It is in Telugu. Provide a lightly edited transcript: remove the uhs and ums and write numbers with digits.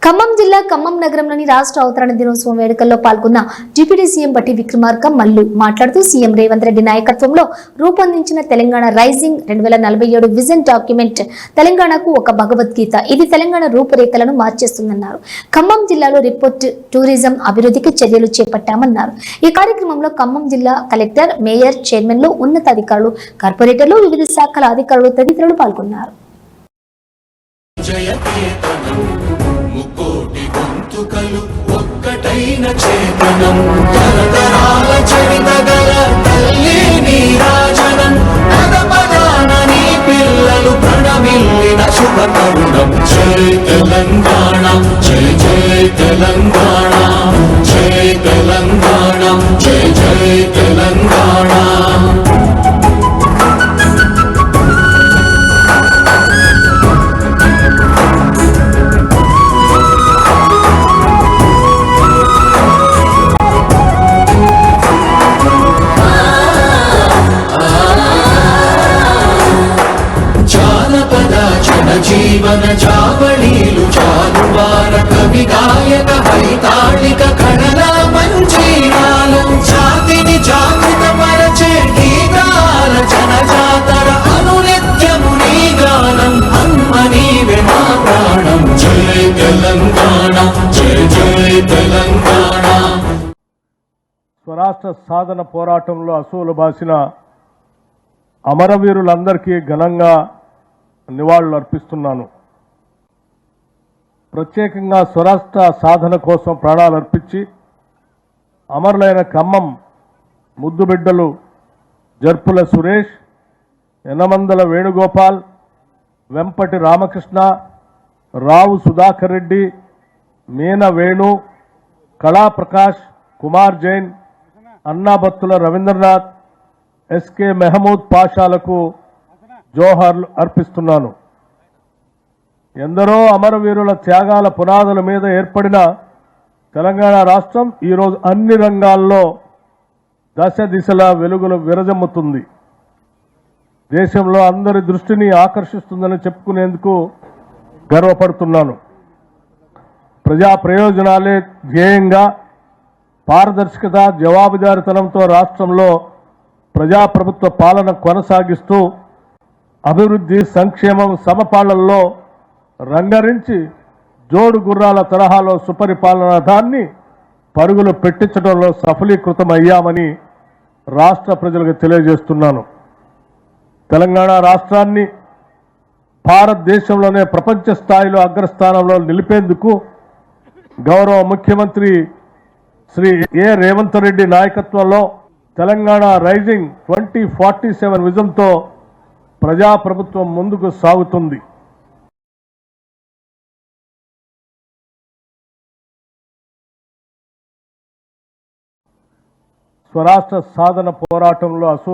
ఖమ్మం జిల్లా ఖమ్మం నగరంలోని రాష్ట్ర అవతరణ దినోత్సవం వేడుకల్లో పాల్గొన్న డిప్యూటీ సీఎం బట్టి విక్రమార్క మల్లు మాట్లాడుతూ సీఎం రేవంత్ రెడ్డి నాయకత్వంలో రూపొందించిన తెలంగాణ రైజింగ్ 2047 విజన్ డాక్యుమెంట్ తెలంగాణకు ఒక భగవద్గీత. ఇది తెలంగాణ రూపురేఖలను మార్చేస్తుందన్నారు. ఖమ్మం జిల్లాలో రిపోర్ట్ టూరిజం అభివృద్ధికి చర్యలు చేపట్టామన్నారు. ఈ కార్యక్రమంలో ఖమ్మం జిల్లా కలెక్టర్, మేయర్, చైర్మన్లు, ఉన్నతాధికారులు, కార్పొరేటర్లు, వివిధ శాఖల అధికారులు తదితరులు పాల్గొన్నారు. ముకోటి గొంతుకలు ఒక్కటైన చేతనం తరతరాల చరితగల తల్లి నీరాజనం పదపదాన నీ పిల్లలు ప్రణమిల్లిన శుభ తరుణం. జై తెలంగాణ, జై జై తెలంగాణ, జై తెలంగాణ, జై జై తెలంగాణ. జీవన చావళీలు చాలువార కవి గాయక వైతాళిక కళల మంచీరాలం జాతిని జాగృత పరచే గీతాల జనజాతర అనునిత్యము నీ గానం అమ్మ నీవే మా ప్రాణం. జై తెలంగాణ, జై జై తెలంగాణ. స్వరాష్ట్ర సాధన పోరాటంలో అసూలు బాసిన అమరవీరులందరికీ ఘనంగా నివాళులు అర్పిస్తున్నాను. ప్రత్యేకంగా స్వరాష్ట్ర సాధన కోసం ప్రాణాలు అర్పించి అమరులైన ఖమ్మం ముద్దుబిడ్డలు జర్పుల సురేష్, యనమందల వేణుగోపాల్, వెంపటి రామకృష్ణ, రావు సుధాకర్ రెడ్డి, మీన వేణు, కళాప్రకాష్, కుమార్ జైన్, అన్నాబత్తుల రవీంద్రనాథ్, ఎస్కే మెహమూద్ పాషాలకు జోహార్లు అర్పిస్తున్నాను. ఎందరో అమరవీరుల త్యాగాల పునాదుల మీద ఏర్పడిన తెలంగాణ రాష్ట్రం ఈరోజు అన్ని రంగాల్లో దశ దిశలా వెలుగులు విరజమ్ముతుంది. దేశంలో అందరి దృష్టిని ఆకర్షిస్తుందని చెప్పుకునేందుకు గర్వపడుతున్నాను. ప్రజా ప్రయోజనాలే ధ్యేయంగా పారదర్శకత, జవాబుదారీతనంతో రాష్ట్రంలో ప్రజాప్రభుత్వ పాలన కొనసాగిస్తూ అభివృద్ధి, సంక్షేమం సమపాలనలో రంగరించి జోడు గుర్రాల తరహాలో సుపరిపాలనాధాన్ని పరుగులు పెట్టించడంలో సఫలీకృతమయ్యామని రాష్ట్ర ప్రజలకు తెలియజేస్తున్నాను. తెలంగాణ రాష్ట్రాన్ని భారతదేశంలోనే ప్రపంచ స్థాయిలో అగ్రస్థానంలో నిలిపేందుకు గౌరవ ముఖ్యమంత్రి శ్రీ ఏ రేవంత్ రెడ్డి నాయకత్వంలో తెలంగాణ రైజింగ్ 2047 విజన్తో ప్రజాప్రభుత్వం ముందుకు సాగుతుంది. స్వరాష్ట్ర సాధన పోరాటంలో